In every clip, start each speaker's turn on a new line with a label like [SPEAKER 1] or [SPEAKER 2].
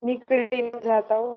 [SPEAKER 1] નીકળી ન જાતા હો.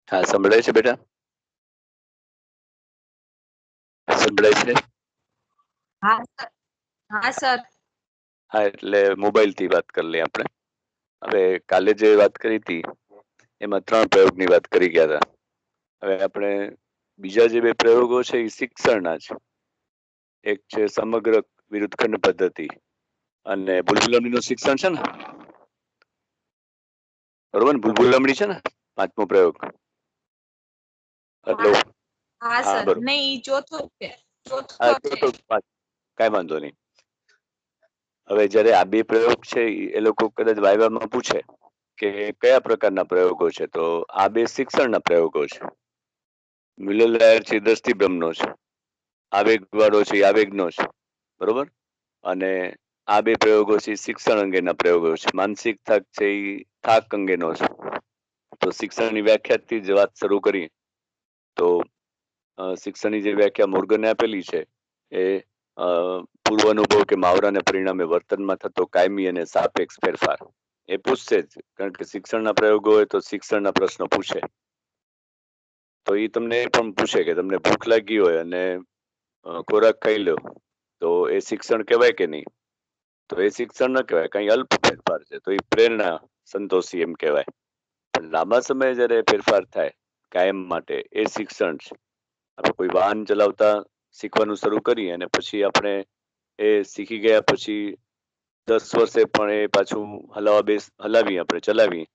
[SPEAKER 2] હા, સંભળાય છે બેટા? સંભળાય છે?
[SPEAKER 3] હા સર.
[SPEAKER 2] હા, એટલે મોબાઈલ થી વાત કરી લઈએ આપણે. હવે કાલે જે વાત કરી હતી એમાં 3 પ્રયોગની વાત કરી ગયા હતા. હવે આપણે બીજા જે 2 પ્રયોગો છે એ શિક્ષણના છે. એક છે સમગ્ર વિરુદ્ધખંડ પદ્ધતિ અને ભૂલભુલમણીનું શિક્ષણ છે ને, બરોબર ને? ભૂલભુલમણી છે ને 5મો પ્રયોગ. હેલો.
[SPEAKER 3] હા
[SPEAKER 2] હા
[SPEAKER 3] સર.
[SPEAKER 2] બરોબર.
[SPEAKER 3] નહીં, ચોથો છે.
[SPEAKER 2] હા, તો કાંઈ વાંધો નહીં. હવે જ્યારે આ 2 પ્રયોગ છે એ લોકો કદાચ વાયવામાં પૂછે કે કયા પ્રકારના પ્રયોગો છે, તો આ 2 શિક્ષણના પ્રયોગો છે. મિલર લાયર છે દ્રષ્ટિભ્રમનો છે, આવેગવાળો છે આવેગનો છે, બરોબર? અને આ 2 પ્રયોગો છે શિક્ષણ અંગેના પ્રયોગો છે. માનસિક થાક છે એ થાક અંગેનો છે. તો શિક્ષણની વ્યાખ્યાથી જ વાત શરૂ કરી તો શિક્ષણની જે વ્યાખ્યા મોર્ગને આપેલી છે એ પૂર્વ અનુભવ કે મહાવરાને પરિણામે વર્તનમાં થતો કાયમી અને સાપેક્ષ ફેરફાર એ પૂછશે જ, કારણ કે શિક્ષણના પ્રયોગો હોય તો શિક્ષણના પ્રશ્નો પૂછે. તો એ તમને એ પણ પૂછે કે તમને ભૂખ લાગી હોય અને ખોરાક ખાઈ લો તો એ શિક્ષણ કહેવાય કે નહીં? તો એ શિક્ષણ ન કહેવાય, કઈ અલ્પ ફેરફાર છે, તો એ પ્રેરણા સંતોષી એમ કહેવાય. પણ લાંબા સમયે જ્યારે ફેરફાર થાય કાયમ માટે એ શિક્ષણ છે. આપણે કોઈ વાહન ચલાવતા શીખવાનું શરૂ કરીએ અને પછી આપણે એ શીખી ગયા પછી 10 વર્ષે પણ એ પાછું હલાવીએ આપણે ચલાવીએ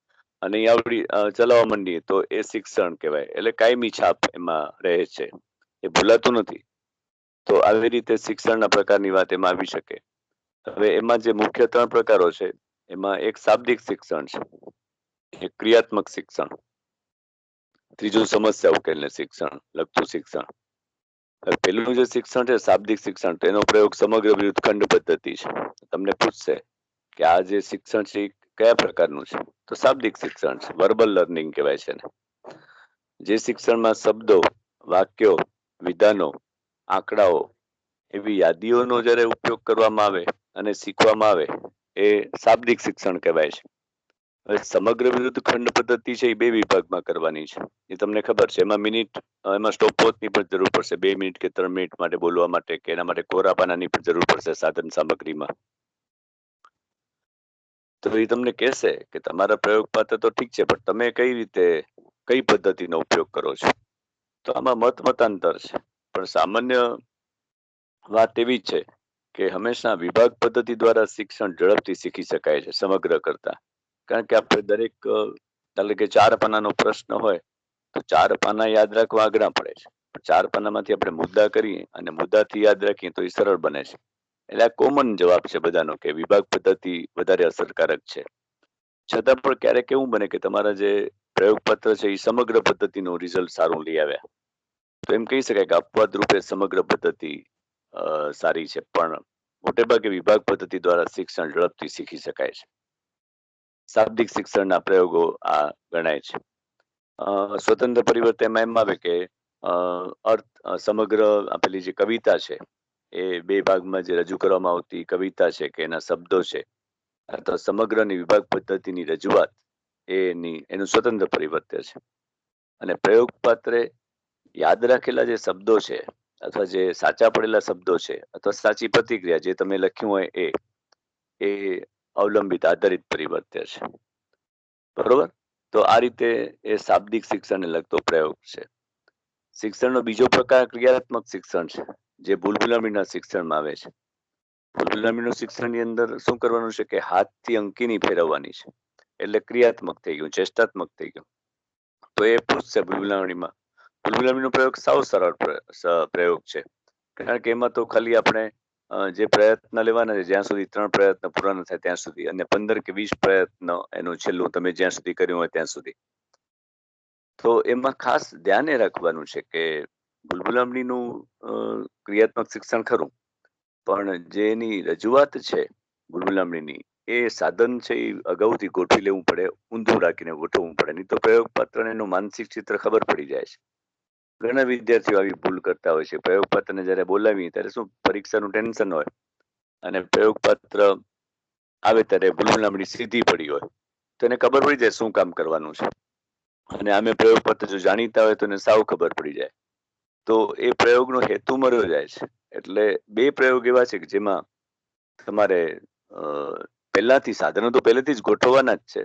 [SPEAKER 2] અને એ આવડી ચલાવવા માંડીએ તો એ શિક્ષણ કહેવાય. એટલે કાયમી છાપ એમાં રહે છે, એ ભૂલાતું નથી. તો આવી રીતે શિક્ષણના પ્રકારની વાત એમાં આવી શકે. હવે એમાં જે મુખ્ય 3 પ્રકારો છે એમાં એક શાબ્દિક શિક્ષણ છે, એક ક્રિયાત્મક શિક્ષણ, ત્રીજું સમસ્યા ઉકેલને શિક્ષણ લગતું શિક્ષણ. હવે પહેલું જે શિક્ષણ છે શાબ્દિક શિક્ષણ, તેનો પ્રયોગ સમગ્ર વ્યુત્ખંડ પદ્ધતિ છે. તમને પૂછશે કે આ જે શિક્ષણ છે એ કયા પ્રકારનું છે, તો શાબ્દિક શિક્ષણ છે, વર્બલ લર્નિંગ કહેવાય છે એને. જે શિક્ષણમાં શબ્દો, વાક્યો, વિધાનો, આંકડાઓ એવી યાદીઓનો જ્યારે ઉપયોગ કરવામાં આવે અને શીખવામાં આવે એ શાબ્દિક શિક્ષણ કહેવાય છે. હવે સમગ્ર વિરુદ્ધ ખંડ પદ્ધતિ છે એ 2 વિભાગમાં કરવાની છે. એ તમને ખબર છે. એમાં સ્ટોપવોચની પણ જરૂર પડશે, 2 મિનિટ કે 3 મિનિટ માટે બોલવા માટે, કે એના માટે કોરા પાનાની પણ જરૂર પડશે સાધન સામગ્રીમાં. તો એ તમને કહેશે કે તમારા પ્રયોગ પાત્ર તો ઠીક છે, પણ તમે કઈ પદ્ધતિનો ઉપયોગ કરો છો. તો આમાં મતાંતર છે, પણ સામાન્ય વાત એવી જ છે કે હંમેશા વિભાગ પદ્ધતિ દ્વારા શિક્ષણ ઝડપથી શીખી શકાય છે સમગ્ર કરતા. કારણ કે આપણે દરેક ધારો કે 4 પાનાનો પ્રશ્ન હોય તો 4 પાના યાદ રાખવા અઘરા પડે છે. 4 પાનામાંથી આપણે મુદ્દા કરીએ અને મુદ્દાથી યાદ રાખીએ તો એ સરળ બને છે. એટલે આ કોમન જવાબ છે બધાનો કે વિભાગ પદ્ધતિ વધારે અસરકારક છે. છતાં પણ ક્યારેક એવું બને કે તમારા જે પ્રયોગ પત્ર છે એ સમગ્ર પદ્ધતિનું રિઝલ્ટ સારું લઈ આવ્યા, તો એમ કહી શકાય કે અપવાદ રૂપે સમગ્ર પદ્ધતિ સારી છે, પણ મોટે ભાગે વિભાગ પદ્ધતિ દ્વારા શિક્ષણ ઝડપથી શીખી શકાય છે. શાબ્દિક શિક્ષણના પ્રયોગો આ ગણાય છે. સ્વતંત્ર પરિવર્તન એમ આવે કે અર્થ સમગ્ર આપેલી જે કવિતા છે એ 2 ભાગમાં જે રજૂ કરવામાં આવતી કવિતા છે કે એના શબ્દો છે, અથવા સમગ્રની વિભાગ પદ્ધતિની રજૂઆત એનું સ્વતંત્ર પરિવર્તન છે. અને પ્રયોગ પાત્રે યાદ રાખેલા જે શબ્દો છે અથવા જે સાચા પડેલા શબ્દો છે અથવા સાચી પ્રતિક્રિયા જે તમે લખ્યું હોય એ અવલંબિત આધારિત પરિવર્તન છે. બરોબર? તો આ રીતે એ શાબ્દિક શિક્ષણને લગતો પ્રયોગ છે. શિક્ષણનો બીજો પ્રકાર ક્રિયાત્મક શિક્ષણ છે, જે ભૂલભુલામણીના શિક્ષણમાં આવે છે. ભૂલભુલામણીનું શિક્ષણની અંદર શું કરવાનું છે કે હાથથી અંકીની ફેરવવાની છે, એટલે ક્રિયાત્મક થઈ ગયું, ચેષ્ટાત્મક થઈ ગયું. તો એ પૂછશે ભૂલભુલામણીમાં. ભૂલભુલામણીનો પ્રયોગ સાવ સરળ પ્રયોગ છે, કારણ કે એમાં તો ખાલી આપણે જે પ્રયત્ન લેવાના છે જ્યાં સુધી 3 પ્રયત્ન પૂરા ન થાય ત્યાં સુધી, અને 15 કે 20 પ્રયત્ન એનું છેલ્લું તમે જ્યાં સુધી કર્યું હોય ત્યાં સુધી. તો એમાં ખાસ ધ્યાન એ રાખવાનું છે કે ભૂલભુલામણીનું ક્રિયાત્મક શિક્ષણ ખરું, પણ જે એની રજૂઆત છે ભૂલભુલામણીની એ સાધન છે એ અગાઉથી ગોઠવી લેવું પડે, ઊંધું રાખીને ગોઠવવું પડે, નહીં તો પ્રયોગ પાત્રને એનું માનસિક ચિત્ર ખબર પડી જાય છે. ઘણા વિદ્યાર્થીઓ આવી ભૂલ કરતા હોય છે. પ્રયોગ પાત્રને જ્યારે બોલાવીએ ત્યારે શું પરીક્ષાનું ટેન્શન હોય અને પ્રયોગ પાત્ર આવે ત્યારે ભૂલભુલામણી સીધી પડી હોય, તો એને ખબર પડી જાય શું કામ કરવાનું છે. અને આમે પ્રયોગ પત્ર જો જાણીતા હોય તો એને સાવ ખબર પડી જાય. તો એ પ્રયોગનો હેતુ મર્યો જાય છે. એટલે 2 પ્રયોગ એવા છે કે જેમાં તમારે પહેલાથી સાધનો તો પહેલેથી જ ગોઠવવાના જ છે,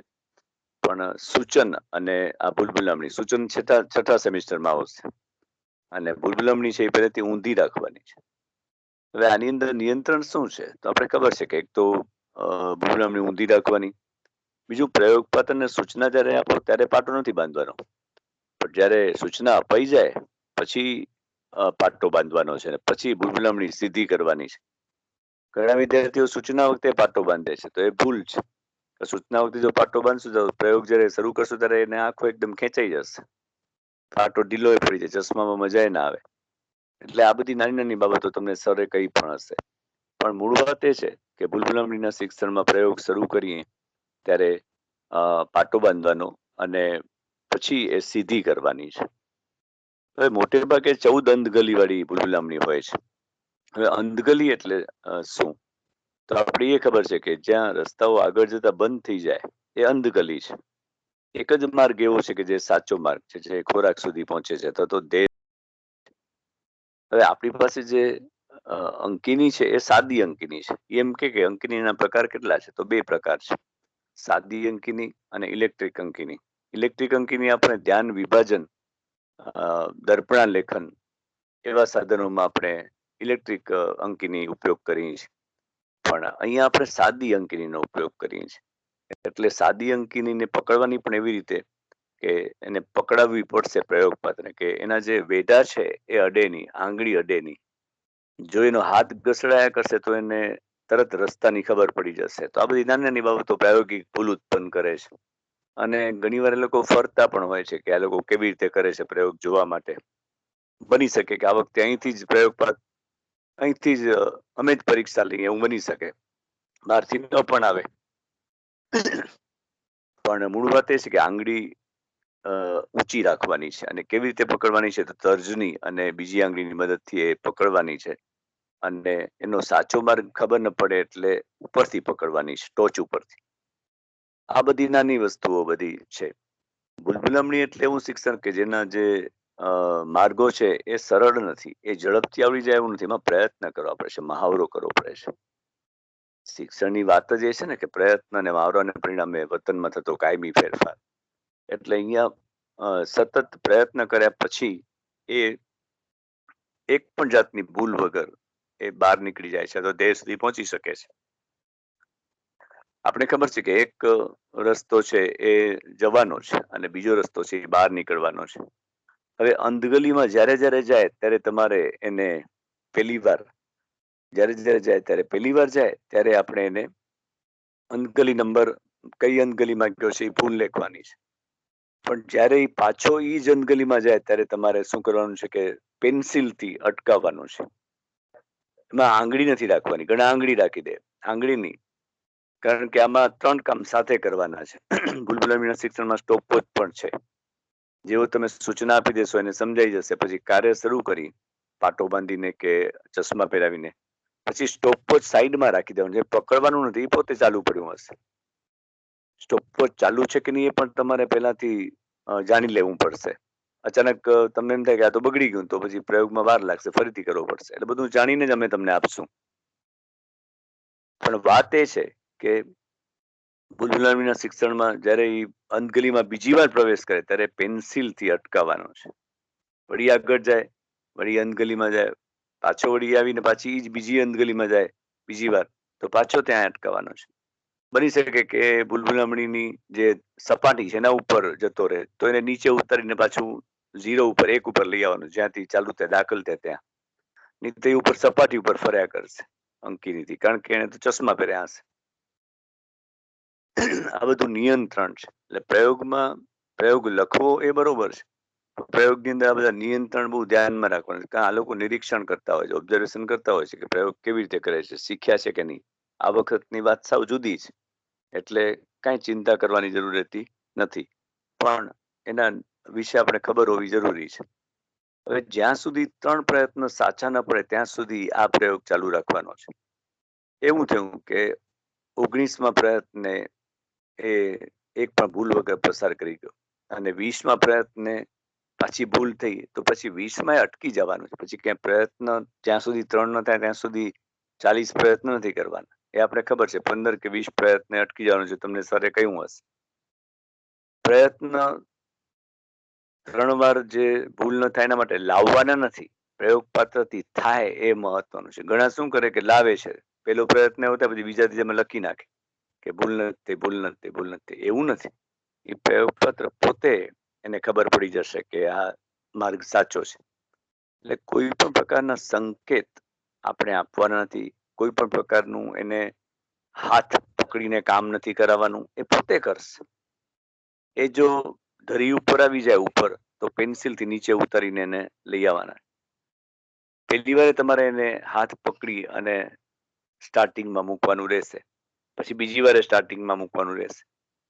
[SPEAKER 2] પણ સૂચન અને આ ભૂલભુલામણી સૂચન છઠ્ઠા સેમિસ્ટરમાં આવશે અને ભૂલભુલામણી છે એ પહેલેથી ઊંધી રાખવાની છે. હવે આની અંદર નિયંત્રણ શું છે, તો આપણે ખબર છે કે એક તો ભૂલભુલામણી ઊંધી રાખવાની, બીજું પ્રયોગ પાત્રને સૂચના જ્યારે આપો ત્યારે પાટો નથી બાંધવાનો, પણ જ્યારે સૂચના અપાઈ જાય પછી પાટો બાંધવાનો છે, પછી ભૂલભુલામણી સીધી કરવાની છે. ઘણા વિદ્યાર્થીઓ સૂચના વખતે પાટો બાંધે છે, તો એ ભૂલ છે. સૂચના વખતે જો પાટો બાંધશું તો પ્રયોગ જ્યારે શરૂ કરશું ત્યારે એને આંખો એકદમ ખેંચાઈ જશે, પાટો ઢીલો પડી જાય, ચશ્મામાં મજા ના આવે. એટલે આ બધી નાની નાની બાબતો તમને સરે કહી પણ હશે, પણ મૂળ વાત એ છે કે ભૂલભુલામણીના શિક્ષણમાં પ્રયોગ શરૂ કરીએ ત્યારે પાટો બાંધવાનો અને પછી એ સીધી કરવાની છે. હવે મોટે ભાગે 14 અંધગલી વાળી ભૂલભુલામણી હોય છે. હવે અંધગલી એટલે શું, તો આપણે એ ખબર છે કે જ્યાં રસ્તાઓ આગળ જતા બંધ થઈ જાય એ અંધગલી છે. એક જ માર્ગ એવો છે કે જે સાચો માર્ગ છે, જે ખોરાક સુધી પહોંચે છે, અથવા તો ધ્યેય. હવે આપણી પાસે જે અંકિની છે એ સાદી અંકિની છે. એમ કે અંકિનીના પ્રકાર કેટલા છે, તો 2 પ્રકાર છે, સાદી અંકિની અને ઇલેક્ટ્રિક અંકિની. ઇલેક્ટ્રિક અંકિની આપણે ધ્યાન વિભાજન, દર્પણાલેખન એવા સાધનોમાં આપણે ઇલેક્ટ્રિક અંકિની ઉપયોગ કરીએ છીએ, પણ અહીંયા આપણે સાદી અંકિનીનો ઉપયોગ કરીએ છીએ. એટલે સાદી અંકિનીને પકડવાની પણ એવી રીતે કે એને પકડાવવી પડશે પ્રયોગ પાત્રને, કે એના જે વેઢા છે એ અડે નહીં, આંગળી અડે નહીં. જો એનો હાથ ઘસડાયા કરશે તો એને તરત રસ્તાની ખબર પડી જશે. તો આ બધી નાની નાની બાબતો પ્રાયોગિક ભૂલ ઉત્પન્ન કરે છે. અને ઘણી વાર એ લોકો ફરતા પણ હોય છે કે આ લોકો કેવી રીતે કરે છે પ્રયોગ જોવા માટે. બની શકે કે આ વખતે અહીંથી જ પ્રયોગ અહીંથી જ અમે જ પરીક્ષા લઈએ એવું બની શકે, બહારથી ન પણ આવે. પણ મૂળ વાત એ છે કે આંગળી ઊંચી રાખવાની છે અને કેવી રીતે પકડવાની છે તો તર્જની અને બીજી આંગળીની મદદથી એ પકડવાની છે. અને એનો સાચો માર્ગ ખબર ન પડે એટલે ઉપરથી પકડવાની છે, ટોચ ઉપરથી. આ બધી નાની વસ્તુઓ બધી છે. ભૂલભુલામણી એટલે એવું શિક્ષણ કે જેના જે માર્ગો છે એ સરળ નથી, એ ઝડપથી આવડી જાય એવું નથી, એમાં પ્રયત્ન કરવા પડે છે, મહાવરો કરવો પડે છે. શિક્ષણની વાત જ એ છે ને કે પ્રયત્ન અને મહાવરાને પરિણામે વતનમાં થતો કાયમી ફેરફાર. એટલે અહીંયા સતત પ્રયત્ન કર્યા પછી એ એક પણ જાતની ભૂલ વગર એ બહાર નીકળી જાય છે તો દેહ સુધી પહોંચી શકે છે. આપણે ખબર છે કે એક રસ્તો છે એ જવાનો છે અને બીજો રસ્તો છે એ બહાર નીકળવાનો છે. હવે અંધગલીમાં જ્યારે જ્યારે જાય ત્યારે તમારે એને પહેલી વાર જાય ત્યારે આપણે એને અંધગલી નંબર કઈ અંધગલીમાં ગયો છે એ ભૂલ લખવાની છે. પણ જ્યારે એ પાછો એ જ અંધગલીમાં જાય ત્યારે તમારે શું કરવાનું છે કે પેન્સિલથી અટકાવવાનું છે. એમાં આંગળી નથી રાખવાની, ઘણા આંગળી રાખી દે, આંગળી નહીં. કારણ કે આમાં 3 કામ સાથે કરવાના છે. ભૂલભુલામણીના શિક્ષણમાં સ્ટોપવોચ પણ છે. જેવો તમે સૂચના આપી દેશો એને સમજાઈ જશે, પછી કાર્ય શરૂ કરી પાટો બાંધીને કે ચશ્મા પહેરાવીને પછી સ્ટોપવોચ સાઈડમાં રાખી દેવાનું, જે પકડવાનું નથી એ પોતે ચાલુ પડ્યું હશે. સ્ટોપવોચ ચાલુ છે કે નહીં એ પણ તમારે પહેલાથી જાણી લેવું પડશે. અચાનક તમને એમ થાય કે આ તો બગડી ગયું, તો પછી પ્રયોગમાં વાર લાગશે, ફરીથી કરવો પડશે. એટલે બધું જાણીને જ અમે તમને આપશું. પણ વાત એ છે કે ભૂલભુલામણીના શિક્ષણમાં જ્યારે એ અંધગલીમાં બીજી વાર પ્રવેશ કરે ત્યારે પેન્સિલથી અટકાવવાનો છે. વળી આગળ જાય, વળી અંધગલીમાં જાય, પાછો વળી આવીને પાછી જ બીજી અંધગલીમાં જાય બીજી વાર, તો પાછો ત્યાં અટકાવવાનો છે. બની શકે કે ભૂલભુલામણીની જે સપાટી છે એના ઉપર જતો રહે તો એને નીચે ઉતારીને પાછું 0 ઉપર 1 ઉપર લઈ આવવાનું, જ્યાંથી ચાલુ થાય દાખલ થાય ત્યાં. નહીં તો એ ઉપર સપાટી ઉપર ફર્યા કરશે અંકિનીથી, કારણ કે એને તો ચશ્મા પહેર્યા હશે. આ બધું નિયંત્રણ છે. એટલે પ્રયોગ લખવો એ બરોબર છે. પ્રયોગની અંદર આ બધા નિયંત્રણ બહુ ધ્યાનમાં રાખવાનું છે. આ લોકો નિરીક્ષણ કરતા હોય છે, ઓબ્ઝર્વેશન કરતા હોય છે કે પ્રયોગ કેવી રીતે કરે છે, શીખ્યા છે કે નહીં. આ વખતની વાત સાવ જુદી છે. એટલે કાંઈ ચિંતા કરવાની જરૂર રહેતી નથી. પણ એના વિશે આપણે ખબર હોવી જરૂરી છે. હવે જ્યાં સુધી 3 પ્રયત્ન સાચા ન પડે ત્યાં સુધી આ પ્રયોગ ચાલુ રાખવાનો છે. એવું થયું કે 19મા પ્રયત્ને એ એક પણ ભૂલ વગર પસાર કરી ગયો અને 20મા પ્રયત્ને પાછી ભૂલ થઈ તો પછી 20માં અટકી જવાનું છે. પછી ક્યાંય પ્રયત્ન જ્યાં સુધી 3 ન થાય ત્યાં સુધી 40 પ્રયત્ન નથી કરવાના. એ આપણે ખબર છે. 15 કે 20 પ્રયત્ને અટકી જવાનું છે, તમને સરે કહ્યું હશે. પ્રયત્ન 3 વાર જે ભૂલ ન થાય એના માટે લાવવાના નથી, પ્રયોગ પાત્રથી થાય એ મહત્વનું છે. ઘણા શું કરે કે લાવે છે, પેલો પ્રયત્ન હોતા પછી બીજા ત્રીજામાં લખી નાખે કે ભૂલ નથી. એવું નથી. એ પ્રયોગ પત્ર પોતે એને ખબર પડી જશે કે આ માર્ગ સાચો છે. એટલે કોઈ પણ પ્રકારના સંકેત આપણે આપવાના નથી. કોઈ પણ પ્રકારનું એને હાથ પકડીને કામ નથી કરાવવાનું, એ પોતે કરશે. એ જો ધરી ઉપર આવી જાય ઉપર તો પેન્સિલથી નીચે ઉતારીને એને લઈ આવવાના. પહેલી વાર તમારે એને હાથ પકડી અને સ્ટાર્ટિંગમાં મૂકવાનું રહેશે, પછી બીજી વારે સ્ટાર્ટિંગમાં મૂકવાનું રહેશે.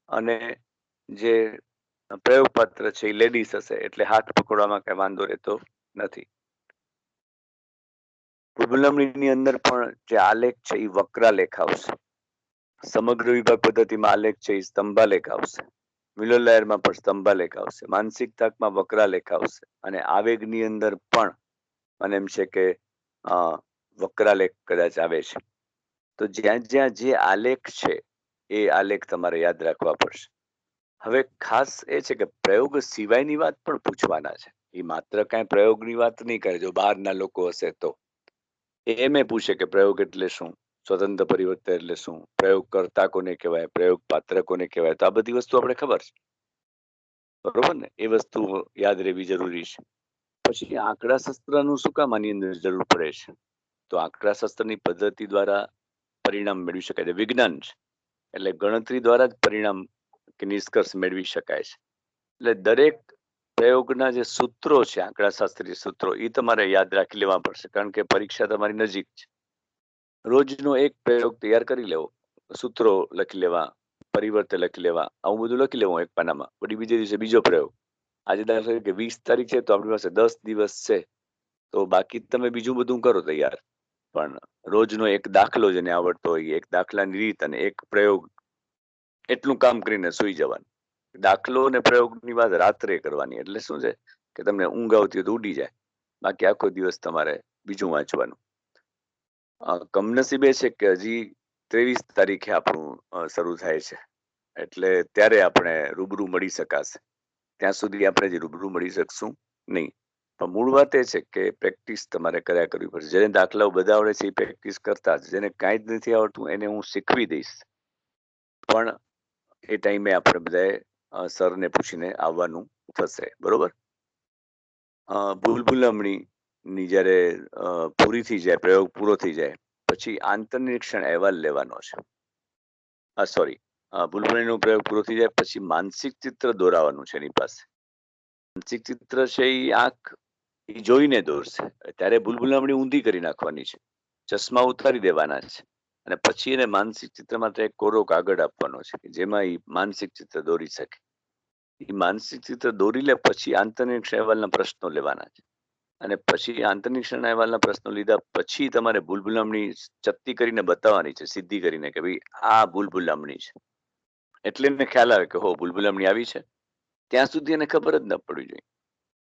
[SPEAKER 2] અને જે પ્રયોગપત્ર છે એ લેડીઝ હશે એટલે હાથ પકડવામાં કઈ વાંધો રહેતો નથી. ભૂલભુલામણીની અંદર પણ જે આલેખ છે એ વક્રાલેખ આવશે. સમગ્ર વિભાગ પદ્ધતિમાં આલેખ છે એ સ્તંભાલેખ આવશે. મિલર લાયરમાં પણ સ્તંભાલેખ આવશે. માનસિક તાકમાં વક્રાલેખ આવશે. અને આવેગની અંદર પણ મને એમ છે કે વક્રાલેખ કદાચ આવે છે. તો જ્યાં જ્યાં જે આલેખ છે એ આલેખ તમારે યાદ રાખવા પડશે. હવે ખાસ એ છે કે પ્રયોગ સિવાયની વાત પણ પૂછવાના છે. એ માત્ર કાંઈ પ્રયોગની વાત નહીં કરે. જો બહારના લોકો હશે તો એમ પૂછે કે પ્રયોગ એટલે શું, સ્વતંત્ર પરિવર્તન એટલે શું, પ્રયોગ કરતા કોને કહેવાય, પ્રયોગ પાત્ર કોને કહેવાય. તો આ બધી વસ્તુ આપણે ખબર છે, બરોબર ને? એ વસ્તુ યાદ રહેવી જરૂરી છે. પછી આંકડા શાસ્ત્રનું શું કામ આની અંદર જરૂર પડે છે? તો આંકડાશાસ્ત્રની પદ્ધતિ દ્વારા પરિણામ મેળવી શકાય છે. વિજ્ઞાન છે એટલે ગણતરી દ્વારા જ પરિણામ કે નિષ્કર્ષ મેળવી શકાય છે. એટલે દરેક પ્રયોગના જે સૂત્રો છે, આંકડાશાસ્ત્રીય સૂત્રો, એ તમારે યાદ રાખી લેવા પડશે, કારણ કે પરીક્ષા તમારી નજીક છે. રોજનો એક પ્રયોગ તૈયાર કરી લેવો, સૂત્રો લખી લેવા, પરિવર્તે લખી લેવા, આવું બધું લખી લેવું એક પાનામાં. વળી બીજે દિવસે બીજો પ્રયોગ. આજે દાખલા તરીકે 20 તારીખ છે તો આપણી પાસે 10 દિવસ છે, તો બાકી તમે બીજું બધું કરો તૈયાર. પણ રોજનો એક દાખલો જેને આવડતો હોય, એક દાખલાની રીત અને એક પ્રયોગ, એટલું કામ કરીને સૂઈ જવાનું. દાખલો અને પ્રયોગની વાત રાત્રે કરવાની. એટલે શું છે કે તમને ઊંઘ આવતી હોય તો ઉડી જાય, બાકી આખો દિવસ તમારે બીજું વાંચવાનું. કમનસીબે છે કે હજી 23 તારીખે આપણું શરૂ થાય છે, એટલે ત્યારે આપણે રૂબરૂ મળી શકાશે. ત્યાં સુધી આપણે જે રૂબરૂ મળી શકશું નહીં. પણ મૂળ વાત એ છે કે પ્રેક્ટિસ તમારે કર્યા કરવી પડશે. જેને દાખલાઓ બધા આવડે છે એ પ્રેક્ટિસ કરતા જ, જેને કાંઈ જ નથી આવડતું એને હું શીખવી દઈશ. પણ એ ટાઈમે આપણે બધાએ સરને પૂછીને આવવાનું થશે, બરોબર? ભૂલભુલામણીની જ્યારે પૂરી થઈ જાય, પ્રયોગ પૂરો થઈ જાય પછી આંતરનિરીક્ષણ અહેવાલ લેવાનો છે. સોરી, ભૂલભુલામણીનો પ્રયોગ પૂરો થઈ જાય પછી માનસિક ચિત્ર દોરાવાનું છે એની પાસે. માનસિક ચિત્ર છે એ આંખ એ જોઈને દોરશે. ત્યારે ભૂલભુલામણી ઊંધી કરી નાખવાની છે, ચશ્મા ઉતારી દેવાના છે, અને પછી એને માનસિક ચિત્ર માટે એક કોરો કાગળ આપવાનો છે જેમાં એ માનસિક ચિત્ર દોરી શકે. એ માનસિક ચિત્ર દોરી લે પછી આંતરનિરીક્ષણ અહેવાલના પ્રશ્નો લેવાના છે, અને પછી આંતરનિરીક્ષણ અહેવાલના પ્રશ્નો લીધા પછી તમારે ભૂલભુલામણી ચપટી કરીને બતાવવાની છે, સીધી કરીને, કે ભાઈ આ ભૂલભુલામણી છે. એટલે એને ખ્યાલ આવે કે હો ભૂલભુલામણી આવી છે. ત્યાં સુધી એને ખબર જ ન પડવી જોઈએ.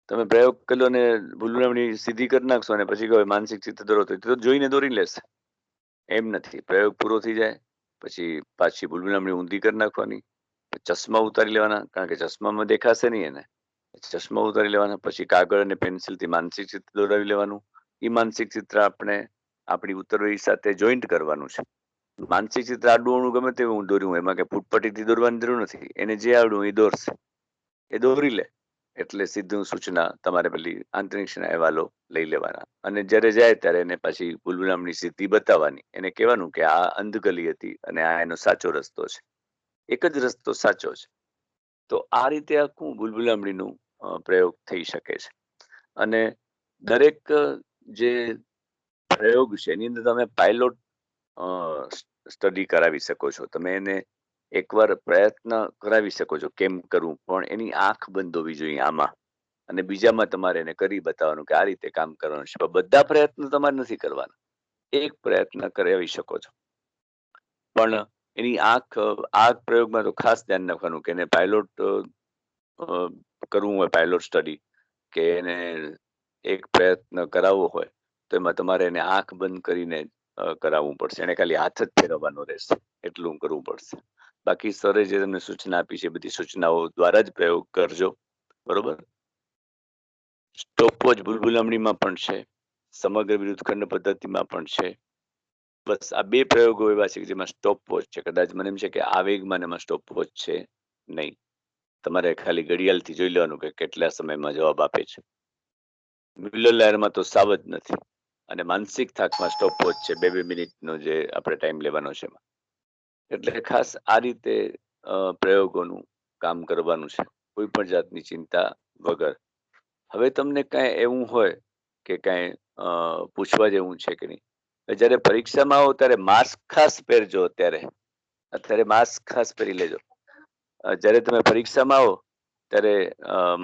[SPEAKER 2] તમે પ્રયોગ કર્યો ને ભૂલભુલામણી સીધી કરી નાખશો અને પછી કહો માનસિક ચિત્ર દોરો, તો જોઈને દોરી લેશે. એમ નથી. પ્રયોગ પૂરો થઈ જાય પછી પાછી ભૂલભુલામણી ઊંધી કરી નાખવાની, ચશ્મા ઉતારી લેવાના, કારણ કે ચશ્મામાં દેખાશે નહીં એને. ચશ્મા ઉતારી લેવાના, પછી કાગળ અને પેન્સિલથી માનસિક ચિત્ર દોરાવી લેવાનું. એ માનસિક ચિત્ર આપણે આપણી ઉત્તરવહી સાથે જોઈન્ટ કરવાનું છે. માનસિક ચિત્ર આડું અવળું ગમે તેવું હું દોર્યું, એમાં કે ફૂટપટ્ટીથી દોરવાની જરૂર નથી. એને જે આવડું એ દોરશે, એ દોરી લે એટલે સીધું સૂચના તમારે પેલી આંતરનિરીક્ષણ અહેવાલો લઈ લેવાના, અને જ્યારે જાય ત્યારે એને પછી ભૂલભુલામણી સીધી બતાવવાની. એને કહેવાનું કે આ અંધગલી હતી અને આ એનો સાચો રસ્તો છે, એક જ રસ્તો સાચો છે. તો આ રીતે આખું ભૂલભુલામણીનું પ્રયોગ થઈ શકે છે. અને દરેક જે પ્રયોગ છે એની અંદર તમે પાયલોટ સ્ટડી કરાવી શકો છો. તમે એને એકવાર પ્રયત્ન કરાવી શકો છો કેમ કરવું, પણ એની આંખ બંધ હોવી જોઈએ આમાં, અને બીજામાં તમારે એને કરી બતાવવાનું કે આ રીતે કામ કરવાનું છે. પણ બધા પ્રયત્નો તમારે નથી કરવાના, એક પ્રયત્ન કરાવી શકો છો. પણ એની આંખ આ પ્રયોગમાં તો ખાસ ધ્યાન રાખવાનું કે એને પાયલોટ કરવું હોય, પાયલોટ સ્ટડી, કે એને એક પ્રયત્ન કરાવવો હોય તો એમાં તમારે એને આંખ બંધ કરીને કરાવવું પડશે. એને ખાલી હાથ જ ફેરવવાનો રહેશે, એટલું કરવું પડશે. બાકી સરે જે તમને સૂચના આપી છે બધી સૂચનાઓ દ્વારા જ પ્રયોગ કરજો, બરોબર? સ્ટોપવોચ ભૂલભુલામણીમાં પણ છે, સમગ્ર વિરુદ્ધ ખંડ પદ્ધતિમાં પણ છે. બસ આ બે પ્રયોગો એવા છે કે જેમાં સ્ટોપવોચ છે. કદાચ મને એમ છે કે આવેગમાં એમાં સ્ટોપવોચ છે નહીં. તમારે ખાલી ઘડિયાળથી જોઈ લેવાનું કે કેટલા સમયમાં જવાબ આપે છે. મિલર લાયરમાં તો સાવ જ નથી. અને માનસિક થાકમાં સ્ટોપવોચ છે, 2-2 મિનિટનો જે આપણે ટાઈમ લેવાનો છે એમાં. એટલે ખાસ આ રીતે પ્રયોગોનું કામ કરવાનું છે, કોઈ પણ જાતની ચિંતા વગર. હવે તમને કાંઈ એવું હોય કે કાંઈ પૂછવા જેવું છે કે નહીં? જ્યારે પરીક્ષામાં આવો ત્યારે માસ્ક ખાસ પહેરજો. અત્યારે માસ્ક ખાસ પહેરી લેજો. જ્યારે તમે પરીક્ષામાં આવો ત્યારે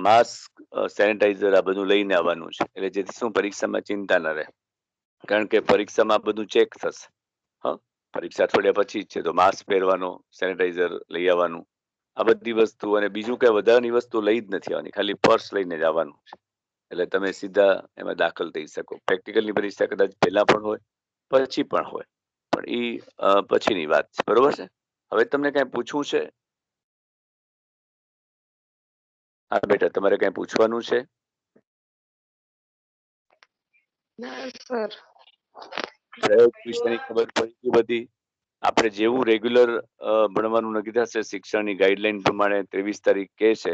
[SPEAKER 2] માસ્ક, સેનિટાઈઝર આ બધું લઈને આવવાનું છે, એટલે જેથી શું પરીક્ષામાં ચિંતા ન રહે. કારણ કે પરીક્ષામાં બધું ચેક થશે. હા, પરીક્ષા અઠવાડિયા પછી જ છે, તો માસ્ક પહેરવાનો, સેનિટાઈઝર લઈ આવવાનું, આ બધી વસ્તુ. અને બીજું કઈ વધારાની વસ્તુ લઈ જ નથી આવવાની, ખાલી પર્સ લઈને જ આવવાનું છે. એટલે તમે સીધા એમાં દાખલ થઈ શકો. પ્રેક્ટિકલની પરીક્ષા કદાચ પહેલા પણ હોય, પછી પણ હોય, પણ એ પછીની વાત છે, બરોબર છે? હવે તમને કઈ પૂછવું છે? હા બેટા, તમારે કઈ પૂછવાનું છે?
[SPEAKER 1] ના સર.
[SPEAKER 2] પ્રયોગ વિશેની ખબર પડી ગઈ બધી? આપણે જેવું રેગ્યુલર ભણવાનું નક્કી થશે શિક્ષણની ગાઈડલાઈન પ્રમાણે 23 તારીખ કે છે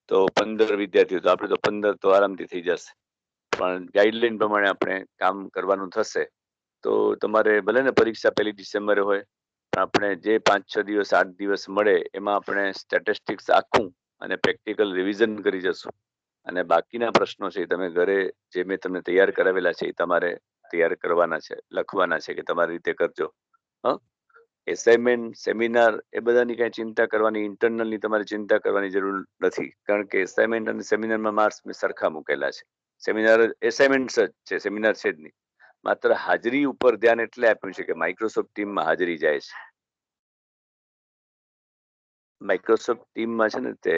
[SPEAKER 2] તો 15 વિદ્યાર્થીઓ, તો આપણે તો 15 તો આરામથી થઈ જશે. પણ ગાઈડલાઈન પ્રમાણે આપણે કામ કરવાનું થશે તો તમારે ભલે ને પરીક્ષા 1 ડિસેમ્બરે હોય, પણ આપણે જે 5-6 દિવસ 8 દિવસ મળે એમાં આપણે સ્ટેટિસ્ટિક્સ આખું અને પ્રેક્ટિકલ રિવિઝન કરી જશું. અને બાકીના પ્રશ્નો છે એ તમે ઘરે જે મેં તમને તૈયાર કરાવેલા છે એ તમારે તૈયાર કરવાના છે, લખવાના છે કે તમારી રીતે કરજો. એસાઇનમેન્ટ, સેમિનાર એ બધાની કઈ ચિંતા કરવાની, ઇન્ટરનલની તમારે ચિંતા કરવાની જરૂર નથી, કારણ કે એસાઇનમેન્ટ અને સેમિનારમાં માર્ક્સ મેં સરખા મૂકેલા છે. સેમિનાર એસાઇનમેન્ટ જ છે, સેમિનાર છે જ નહીં. માત્ર હાજરી ઉપર ધ્યાન એટલે આપ્યું છે કે માઇક્રોસોફ્ટ ટીમમાં હાજરી જાય છે. માઇક્રોસોફ્ટ ટીમમાં છે ને તે